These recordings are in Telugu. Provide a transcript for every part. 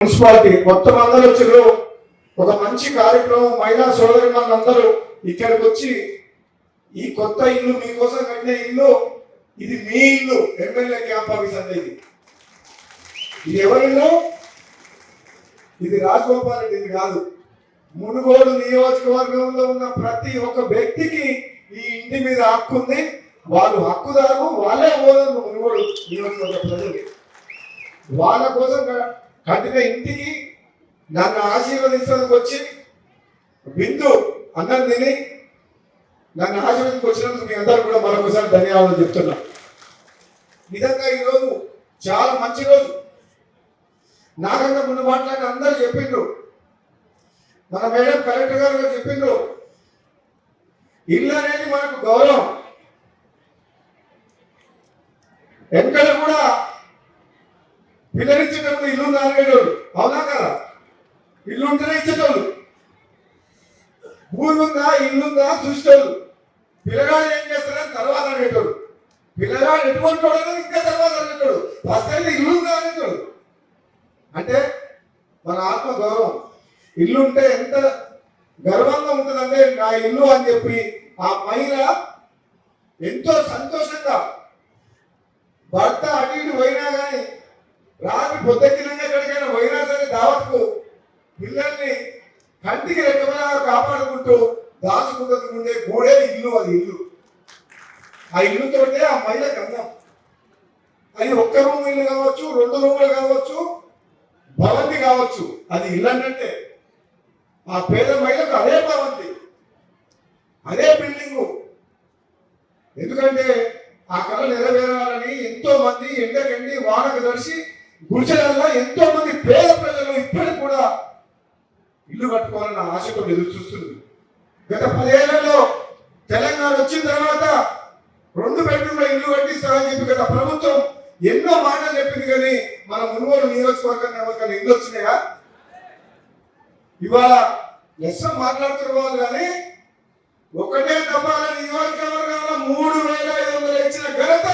మున్సిపాలిటీ మొత్తం అందరూ వచ్చారు. ఒక మంచి కార్యక్రమం మహిళా సోదరులందరూ ఇక్కడికి వచ్చి ఈ కొత్త ఇల్లు మీకోసం కట్టిన ఇల్లు, ఇది మీ ఇల్లు, ఎమ్మెల్యే క్యాంప్ ఆఫీస్ అంటే ఇది ఎవరిల్లు? ఇది రాజగోపాల్ రెడ్డి కాదు. మునుగోడు నియోజకవర్గంలో ఉన్న ప్రతి ఒక్క వ్యక్తికి ఈ ఇంటి మీద హక్కు ఉంది. వాళ్ళు హక్కుదారు, వాళ్ళే ఓనర్లు. మునుగోడు నియోజకవర్గ ప్రజలు వాళ్ళ కోసం కట్టిన ఇంటికి నన్ను ఆశీర్వదించడానికి వచ్చి బిందు అన్నం తిని నన్ను ఆశీర్వదించి వచ్చినందుకు మీ అందరూ కూడా మరొకసారి ధన్యవాదాలు చెప్తున్నా. నిజంగా ఈరోజు చాలా మంచి రోజు. నాకన్నా ముందు మాట్లాడిన అందరూ చెప్పిండ్రు, మన మేడం కలెక్టర్ గారు చెప్పిండ్రు, ఇల్లు అనేది మనకు గౌరవం. ఎక్కడ కూడా పిల్లలిచ్చేటప్పుడు ఇల్లు నానేటోళ్ళు, అవునా కదా? ఇల్లు ఉంటేనే ఇచ్చేటోళ్ళు. భూమి ఉందా, ఇల్లుందా చూసేటోళ్ళు. పిల్లగాడు ఏం చేస్తారని తర్వాత అనేటోడు. పిల్లగాడు ఎటువంటి వాడు ఇంకా తర్వాత అనేటోడు. ఫస్ట్ అయితే ఇల్లుందా అనేటోడు. అంటే మన ఆత్మ గౌరవం. ఇల్లు ఉంటే ఎంత గర్వంగా ఉంటుందంటే నా ఇల్లు అని చెప్పి ఆ మహిళ ఎంతో సంతోషంగా భర్త అటు ఇటు పోయినా కానీ రాత్రి పొద్దుకినంగా ఎక్కడికైనా పోయినా సరే దావత్కు పిల్లల్ని కంటికి రెక్కమలా కాపాడుకుంటూ దాచుకుంటూ ఉండే గూడే ఇల్లు. అది ఇల్లు. ఆ ఇల్లుతోటే ఆ మహిళ గంధం. అది ఒక్క రూమ్ ఇల్లు కావచ్చు, 2 రూములు కావచ్చు, భవంతి కావచ్చు, అది ఇల్లు అంటే ఆ పేద మహిళకు అదే భవంతి, అదే బిల్డింగు. ఎందుకంటే ఆ కళ నెరవేరాలని ఎంతో మంది ఎండకండి వానకు దర్శి గుడిసెలలో ఎంతో మంది పేద ప్రజలు ఇప్పటికి కూడా ఇల్లు కట్టుకోవాలన్న ఆశతో ఎదురు చూస్తుంది. గత 10 ఏళ్లలో తెలంగాణ వచ్చిన తర్వాత 2 బెడ్రూమ్ల ఇల్లు కట్టిస్తారని చెప్పి గత ప్రభుత్వం ఎన్నో మాటలు చెప్పింది. కానీ మన మునుగోడు నియోజకవర్గం ఎవరికైనా ఇల్లు వచ్చినాయా? ఇవాళ లెస్సం మాట్లాడుతున్న కానీ ఒకటే తప్పాల నియోజకవర్గంలో 3,500 ఇచ్చిన ఘనత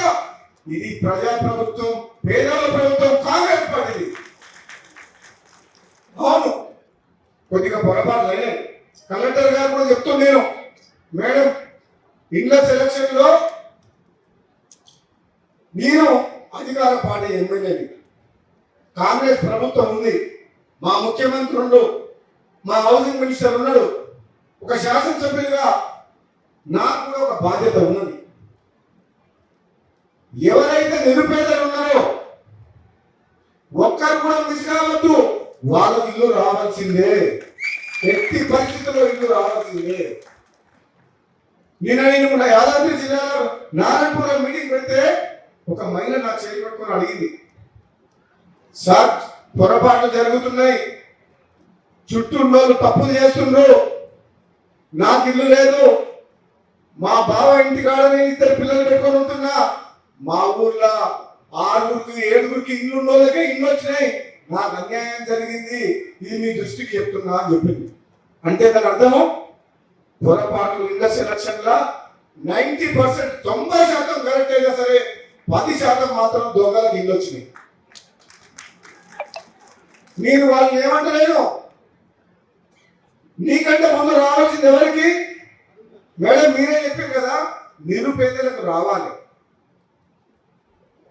ఇది ప్రజాప్రభుత్వం, పేదల ప్రభుత్వం, కాంగ్రెస్ పార్టీ. అవును, కొద్దిగా పొరపాట్లు అయినాయి. కలెక్టర్ గారు కూడా చెప్తున్నాను, మేడం ఇళ్ల సెలక్షన్ లో నేను అధికార పార్టీ ఎమ్మెల్యేని, కాంగ్రెస్ ప్రభుత్వం ఉంది, మా ముఖ్యమంత్రి ఉండు, మా హౌసింగ్ మినిస్టర్ ఉన్నాడు, ఒక శాసనసభ్యులుగా నాకు కూడా ఒక బాధ్యత ఉన్నది. ఎవరైతే నిరుపేదలు ఉన్నారో ఒక్కరు కూడా మిస్ కావద్దు. వాళ్ళకి ఇల్లు రావాల్సిందే, ఎట్టి పరిస్థితుల్లో ఇల్లు రావాల్సిందే. నేను యాదాద్రి జిల్లాలో నారాయణపురం మీటింగ్ పెడితే ఒక మహిళ నా చేయి పట్టుకొని అడిగింది, సార్ పొరపాట్లు జరుగుతున్నాయి, చుట్టూ ఉన్నోళ్ళు తప్పులు చేస్తుండ్రు, నాకు ఇల్లు లేదు, మా బావ ఇంటికాడ నేను 2 పిల్లలు పెట్టుకొని ఉంటున్నా, మా ఊర్లో 6గురికి 7గురికి ఇల్లు ఉన్నోళ్ళకే ఇల్లు వచ్చినాయి, నాకు అన్యాయం జరిగింది, ఇది మీ దృష్టికి చెప్తున్నా అని చెప్పింది. అంటే దాని అర్థము పొరపాట్లు ఇళ్ల సెలక్షన్ లా 90% 90% కరెక్ట్ అయినా సరే 10% మాత్రం దొంగలకు ఇల్లు వచ్చినాయి. నేను వాళ్ళని ఏమంటలేను, నీకంటే ముందు రావాల్సింది ఎవరికి? మేడం మీరే చెప్పారు కదా, నిరుపేదలకు రావాలి.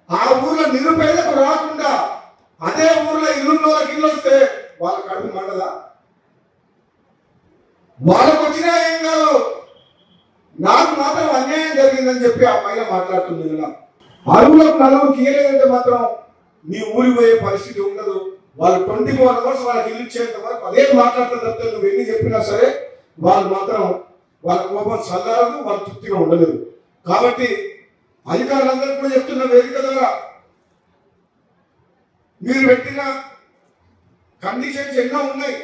ఆ ఊర్లో నిరుపేదకు రాకుండా అదే ఊర్లో ఇల్లున్నోళ్ళకి ఇల్లు వస్తే వాళ్ళ కడుపు మండదా? వాళ్ళకు వచ్చినా ఏం కాదు, నాకు మాత్రం అన్యాయం జరిగిందని చెప్పి ఆ మహిళ మాట్లాడుతుంది. అరువులకు నలుగురు కీయలేదంటే మాత్రం నీ ఊరికి పోయే పరిస్థితి ఉండదు. వాళ్ళు 24 hours వాళ్ళకి ఇల్లు ఇచ్చేంత వరకు అదే మాట్లాడుతూ తప్పితే నువ్వు ఎన్ని చెప్పినా సరే వాళ్ళు మాత్రం వాళ్ళ కోపం చల్లారదు, వాళ్ళు తృప్తిగా ఉండలేదు. కాబట్టి అధికారులందరూ కూడా చెప్తున్న వేదిక ద్వారా మీరు పెట్టిన కండిషన్స్ ఎన్నో ఉన్నాయి.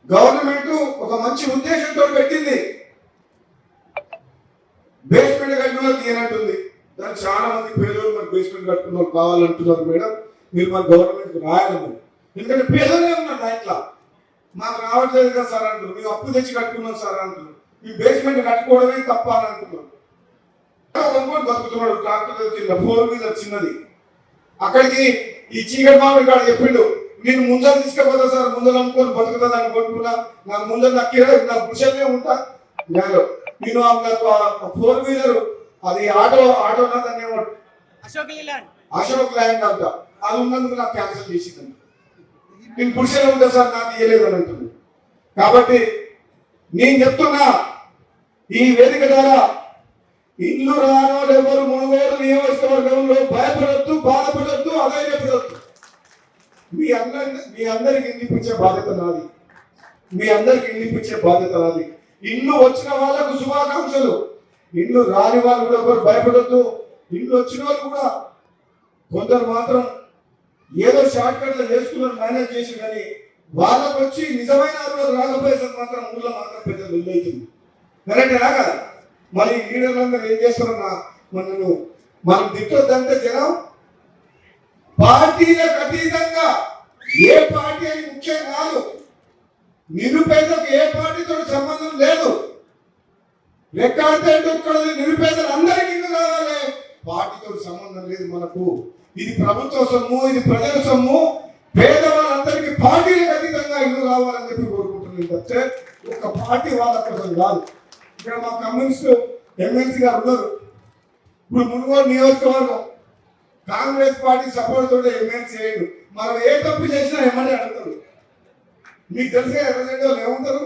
గవర్నమెంట్ ఒక మంచి ఉద్దేశంతో పెట్టింది, బేస్మెంట్ కట్టిన వాళ్ళు తీయనంటుంది. దానికి చాలా మంది పేదలు మరి బేస్మెంట్ కట్టుకున్న వాళ్ళు కావాలంటున్నారు. మేడం మీరు మన గవర్నమెంట్ రాయాలి, ఎందుకంటే పేదలే ఉన్నారు దాంట్లో, మాకు రావట్లేదు కదా సార్ అంటున్నారు, మేము అప్పు తెచ్చి కట్టుకున్నాం సార్ అంటున్నారు, ఈ బేస్మెంట్ కట్టుకోవడమే తప్ప అని అంటున్నారు. బతుకుతున్నాడు, ట్రాక్టర్ చిన్న 4 వీలర్ చిన్నది, అక్కడికి ఈ చీకటి మామిడి కాడ చెప్పిండు నేను ముందర తీసుకుపోతా సార్, ముందర అనుకోని బతుకుతుంది అనుకుంటున్నా, నాకు ముందర నా పురుషనే ఉంటా. నేను 4-వీలర్ అది ఆటో దాన్ని అశోక్ ల్యాండ్ అంట, అది ఉన్నందుకు నాకు క్యాన్సిల్ చేసిందంట. నేను పురుషనే ఉంటా సార్, నాకు ఇయ్యలేదు అని అంటుంది. కాబట్టి నేను చెప్తున్నా ఈ వేదిక ద్వారా, ఇల్లు రానోళ్ళు ఎవరు మునుగోడు నియోజకవర్గంలో భయపడద్దు, బాధపడద్దు, అధైర్యపడద్దు. మీ అందరికి ఇల్లిపించే బాధ్యత నాది, మీ అందరికి ఇల్లిపించే బాధ్యత నాది. ఇల్లు వచ్చిన వాళ్ళకు శుభాకాంక్షలు, ఇల్లు రాని వాళ్ళు కూడా ఎవరు భయపడద్దు. ఇల్లు వచ్చిన వాళ్ళు కూడా కొందరు మాత్రం ఏదో షార్ట్ కట్లు చేసుకున్నారు, మేనేజ్ చేసి, కానీ వాళ్ళకు వచ్చి నిజమైన అర్హత రాకపోయేసరికి మాత్రం ఊళ్ళో మాత్రం పెద్ద ఇల్లు అవుతుంది. కరెక్టేనా కదా? మరి లీడర్లందరూ ఏం చేస్తారన్నా, మనం తిట్టొద్దంటే జనం పార్టీలకు అతీతంగా ఏ పార్టీ అని ముఖ్యం కాదు, నిరుపేదకు ఏ పార్టీతో సంబంధం లేదు. లెక్కాడితే నిరుపేదలు అందరికీ ఇల్లు కావాలి, పార్టీతో సంబంధం లేదు మనకు. ఇది ప్రభుత్వ సొమ్ము, ఇది ప్రజల సొమ్ము. పేదవాళ్ళందరికీ పార్టీలకు అతీతంగా ఇల్లు కావాలని చెప్పి కోరుకుంటున్నాను తప్పితే ఒక పార్టీ వాళ్ళ కోసం కాదు. ఇక్కడ మా కమ్యూనిస్టు ఎమ్మెల్సీ గారు ఉన్నారు. ఇప్పుడు మునుగోడు నియోజకవర్గం కాంగ్రెస్ పార్టీ సపోర్ట్ తోటి ఎమ్మెల్సీ అయ్యాడు. మనం ఏ తప్పు చేసినా ఏమని అడుగుతారు. మీకు తెలిసే ఎర్రజెండా వాళ్ళు ఏమంటారు,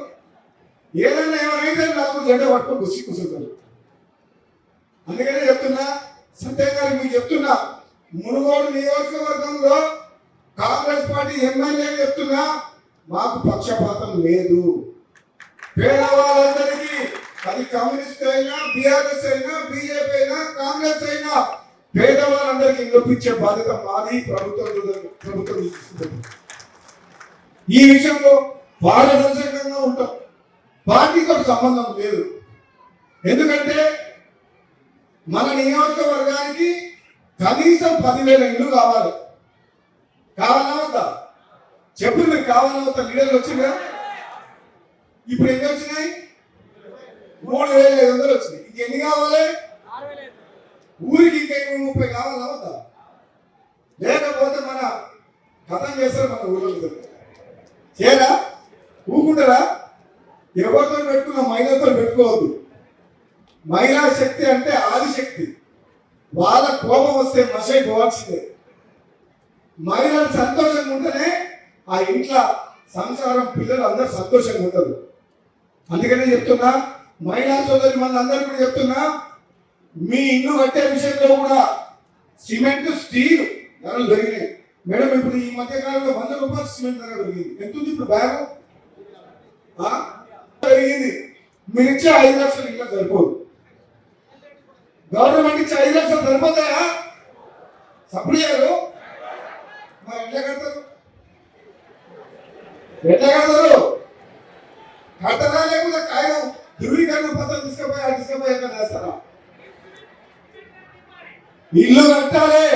ఏదైనా ఏమైతే నాకు జెండా పట్టుకొని కూర్చుంటారు. అందుకనే చెప్తున్నా, సత్య గారు మీకు చెప్తున్నా, మునుగోడు నియోజకవర్గంలో కాంగ్రెస్ పార్టీ ఎమ్మెల్యే చెప్తున్నా, మాకు పక్షపాతం లేదు. పేదవాళ్ళందరికీ, అది కమ్యూనిస్ట్ అయినా, బీఆర్ఎస్ అయినా, బీజేపీ అయినా, కాంగ్రెస్ అయినా, పేదవాళ్ళందరికీ ఇప్పించే బాధ్యత మాది, ప్రభుత్వం తీసుకుంటుంది. ఈ విషయంలో పారదర్శకంగా ఉంటాం, పార్టీతో సంబంధం లేదు. ఎందుకంటే మన నియోజకవర్గానికి కనీసం 10,000 ఇల్లు కావాలి. కావాలన్నా వద్దా? చెప్పు, మీరు కావాలన్నా వద్దా? లీడర్లు వచ్చిందా? ఇప్పుడు ఎన్ని వచ్చినాయి? 3,500 వచ్చినాయి. ఇంకెన్ని కావాలి? ఊరికి ఇంకా 30 కావాలన్నా వద్దా? లేకపోతే మన కథం చేస్తారు మన ఊళ్ళో. చేయరా? ఊకుంటారా? ఎవరితో పెట్టుకున్నా మహిళతో పెట్టుకోవద్దు. మహిళా శక్తి అంటే ఆదిశక్తి. వాళ్ళ కోపం వస్తే మసై పోవాల్సిందే. మహిళలు సంతోషంగా ఉంటేనే ఆ ఇంట్లో సంసారం, పిల్లలు అందరూ సంతోషంగా ఉంటారు. అందుకనే చెప్తున్నా, మహిళా సోదరి మనందరూ కూడా చెప్తున్నా, మీ ఇల్లు కట్టే విషయంలో కూడా సిమెంట్, స్టీల్ ధరలు పెరిగినాయి. మేడం, ఇప్పుడు ఈ మధ్య కాలంలో 100 రూపాయలు సిమెంట్ ధర పెరిగింది. ఎంత ఉంది ఇప్పుడు బ్యాగ్? పెరిగింది. మీరు ఇచ్చే 5 లక్షలు ఇంకా సరిపోదు. గవర్నమెంట్ ఇచ్చే 5 లక్షలు సరిపోతాయా? సప్లైయరు మరి ఎట్లా కడతారు? కడతారా? లేకపోతే కాయం ధృవీకరణ పత్రం తీసుకుపోయి ఎక్కడ వేస్తారా? ఇల్లు కట్టాలి,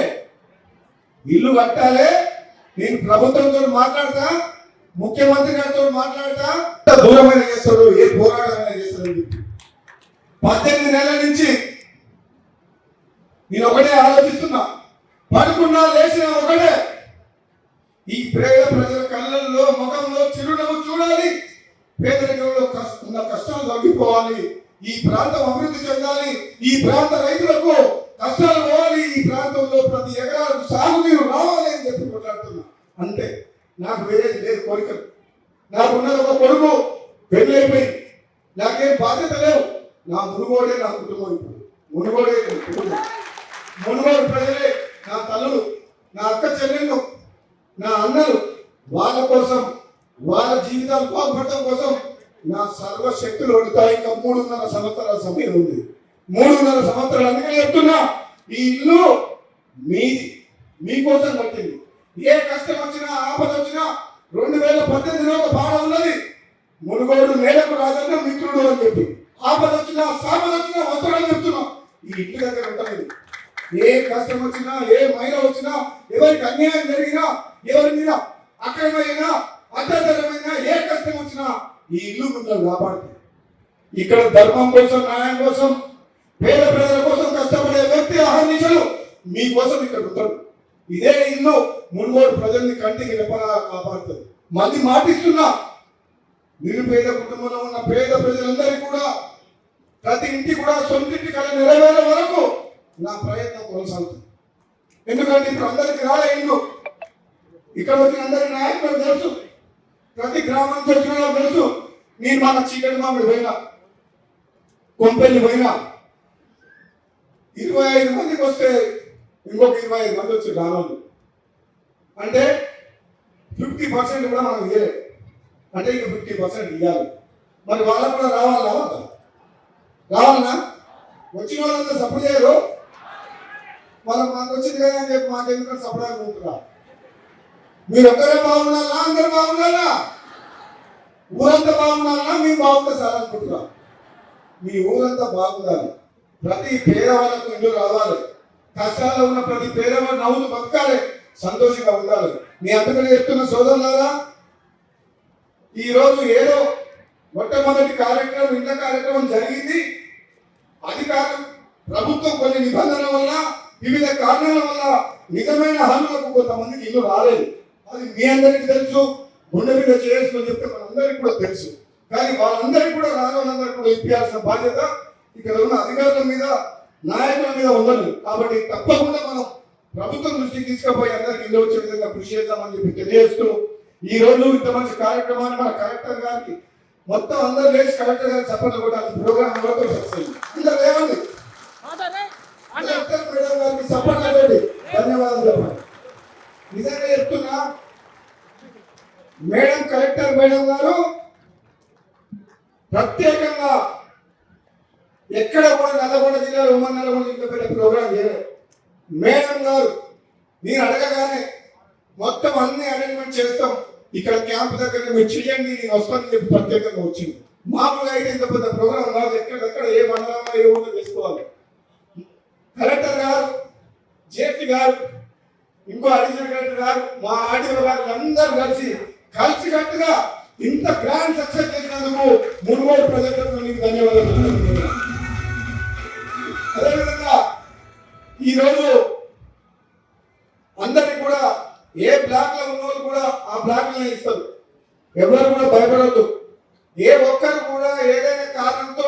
ఇల్లు కట్టాలి. నేను ప్రభుత్వంతో మాట్లాడతా, ముఖ్యమంత్రి గారితో మాట్లాడతా. దూరమైన చేస్తాడు, ఏ పోరాటమైనా చేస్తాడని చెప్పి 18 నెలల నుంచి నేను ఒకటే ఆలోచిస్తున్నా, పడుకున్నా లేచినా ఒకటే, ఈ పేద ప్రజల కళ్ళల్లో, ముఖంలో చిరునవ్వు చూడాలి. పేదరికంలో ఉన్న కష్టాలు తగ్గిపోవాలి, ఈ ప్రాంతం అభివృద్ధి చెందాలి, ఈ ప్రాంత రైతులకు కష్టాలు పోవాలి, ఈ ప్రాంతంలో ప్రతి ఎకరాలకు సాగునీరు రావాలి అని చెప్పి కొట్లాడుతున్నా. అంటే నాకు వేరేది లేదు కోరికలు. నాకున్నది ఒక కొడుకు, పెళ్లి అయిపోయి, నాకేం బాధ్యత లేవు. నా మునుగోడే నా కుటుంబం. ఇప్పుడు మునుగోడే కుటుంబం, మునుగోడు ప్రజలే నా తల్లులు, నా అక్క చెల్లెళ్ళు, నా అన్నలు. వాళ్ళ కోసం, వాళ్ళ జీవితాలు బాగుపడటం కోసం నా సర్వశక్తులు వడుతాయి. ఇంకా 3.5 సంవత్సరాల సమయం ఉంది. 3.5 సంవత్సరాలు. అందుకని చెప్తున్నా, ఈ ఇల్లు మీది, మీకోసం కట్టింది. ఏ కష్టం వచ్చినా, ఆపద వచ్చినా 2018లో ఒక పాట ఉన్నది, మునుగోడు నేలకు రాజన్న మిత్రుడు అని చెప్పి. ఆపద వచ్చినా, సాపద వచ్చినా వస్తాడని చెప్తున్నాం. ఈ ఇంటి దగ్గర ఉంటుంది. ఏ కష్టం వచ్చినా, ఏ మహిళ వచ్చినా, ఎవరికి అన్యాయం జరిగినా, ఎవరి మీద అక్రమైనా, అత్యాచారమైనా, ఏ కష్టం వచ్చినా ఈ ఇల్లు మిమ్మల్ని కాపాడుతుంది. ఇక్కడ ధర్మం కోసం, న్యాయం కోసం, పేద ప్రజల కోసం కష్టపడే వ్యక్తి అహర్నిశలు మీకోసం ఇక్కడ ఉంటాడు. ఇదే ఇల్లు మున్గోడు ప్రజల్ని కంటికి రెప్పగా కాపాడుతుంది. మళ్ళీ మాటిస్తున్నా, నిరుపేద కుటుంబంలో ఉన్న పేద ప్రజలందరికీ కూడా ప్రతి ఇంటి కూడా సొంతింటి కళ నెరవేరే వరకు నా ప్రయత్నం కొనసాగుతుంది. ఎందుకంటే ఇప్పుడు అందరికీ రాలే ఇల్లు. ఇక్కడ వచ్చిన అందరి నాయకులకు తెలుసు, ప్రతి గ్రామం నుంచి వచ్చిన వాళ్ళకి తెలుసు. నేను మన చీకటి మామిడి పోయినా, కొంపెల్లి పోయినా 25 మందికి వస్తే ఇంకొక 25 మంది వచ్చి గ్రామాలు అంటే 50% కూడా మనం ఇవ్వలేదు. అంటే ఇక 50% ఇవ్వాలి. మరి వాళ్ళకు కూడా రావాలా వద్దా? రావాలన్నా? వచ్చిన వాళ్ళంతా సపోర్ట్ చేయరు. వాళ్ళకి మాకు వచ్చింది కదా అని చెప్పి మాకెందుకంటే సపోర్ట్ అనుకుంటున్నా. మీరు ఒక్కరే బాగుండాలా, అందరూ బాగుండాలా? ఊరంతా బాగుండాలా? మేము బాగుంటే సార్ అనుకుంటున్నా. మీ ఊరంతా బాగుండాలి. ప్రతి పేదవాళ్ళకు ఇల్లు రావాలి. కష్టాల్లో ఉన్న ప్రతి పేదవాడు నవ్వులు బతకాలి, సంతోషంగా ఉండాలి. మీ అందుకని చెప్తున్న సోదరులారా, ఈరోజు ఏదో మొట్టమొదటి కార్యక్రమం ఇంత కార్యక్రమం జరిగింది. అధికారం ప్రభుత్వం కొన్ని నిబంధనల వల్ల, వివిధ కారణాల వల్ల నిజమైన హనులకు కొంతమందికి ఇల్లు రాలేదు. అది మీ అందరికీ తెలుసు. గుండె మీద చేసుకొని చెప్తే మనందరికీ కూడా తెలుసు. కానీ వాళ్ళందరికీ కూడా రావాలందరికీ కూడా ఇప్పించాల్సిన బాధ్యత ఇక్కడ ఉన్న అధికారుల మీద, నాయకుల మీద ఉండదు. కాబట్టి తప్పకుండా మనం ప్రభుత్వం దృష్టికి తీసుకుపోయి అందరికి ఇల్లు వచ్చే విధంగా కృషి చేద్దామని చెప్పి తెలియజేస్తూ, ఈ రోజు ఇంత మంచి కార్యక్రమాన్ని మన కలెక్టర్ గారికి మొత్తం అందరూ లేచి కలెక్టర్ గారికి సపోర్ట్ కూడా ప్రోగ్రామ్ అందరూ లేవండి. కలెక్టర్ మేడం గారికి సపోర్ట్ లేదండి. ధన్యవాదాలు చెప్పండి. నిజంగా చెప్తున్నా, మేడం కలెక్టర్ మేడం గారు ప్రత్యేకంగా ఎక్కడ కూడా నల్లగొండ జిల్లాలో ఉమ్మడి నల్లగొండ జిల్లా పెట్టే ప్రోగ్రాం చేయలేదు. మేడం గారు నేను అడగగానే మొత్తం అన్ని అరేంజ్మెంట్ చేస్తాం, ఇక్కడ క్యాంప్ దగ్గర మీరు చేయండి, నేను వస్తానని చెప్పి ప్రత్యేకంగా వచ్చింది. మామూలుగా అయితే ఇంత పెద్ద ప్రోగ్రాం కాదు. ఎక్కడెక్కడ ఏ మండలంలో ఏ ఊళ్ళో చేసుకోవాలి. కలెక్టర్ గారు, జేపీ గారు, ఇంకో అడిషనల్ కలెక్టర్ గారు, మా ఆర్డీఓ గారు అందరూ కలిసికట్టుగా ఇంత గ్రాండ్ సక్సెస్ చేసినందుకు మున్గోడు ప్రజలకు మీకు ధన్యవాదాలు. అదేవిధంగా ఈరోజు అందరికి కూడా ఏ బ్లాక్ లో ఉన్న వాళ్ళు కూడా ఆ బ్లాక్ లో ఇస్తారు. ఎవరు కూడా భయపడద్దు. ఏ ఒక్కరు కూడా ఏదైనా కారణంతో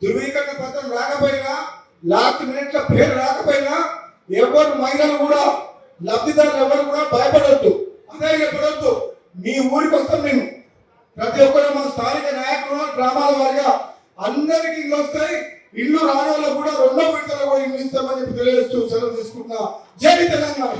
ధృవీకరణ పత్రం రాకపోయినా, లాస్ట్ మినిట్ లో పేరు రాకపోయినా, ఎవరు మహిళలు కూడా, లబ్ధిదారులు ఎవరు కూడా భయపడద్దు, అధైర్యపడద్దు. మీ ఊరికి వస్తాం మేము. ప్రతి ఒక్కరు మన స్థానిక నాయకులు, గ్రామాల వారిగా అందరికి ఇల్లు వస్తాయి. ఇల్లు రాని వాళ్ళకు కూడా 2వ విడతలో కూడా ఇల్లు ఇస్తామని చెప్పి తెలియజేస్తూ సెలవు తీసుకుంటున్నా. జై తెలంగాణ.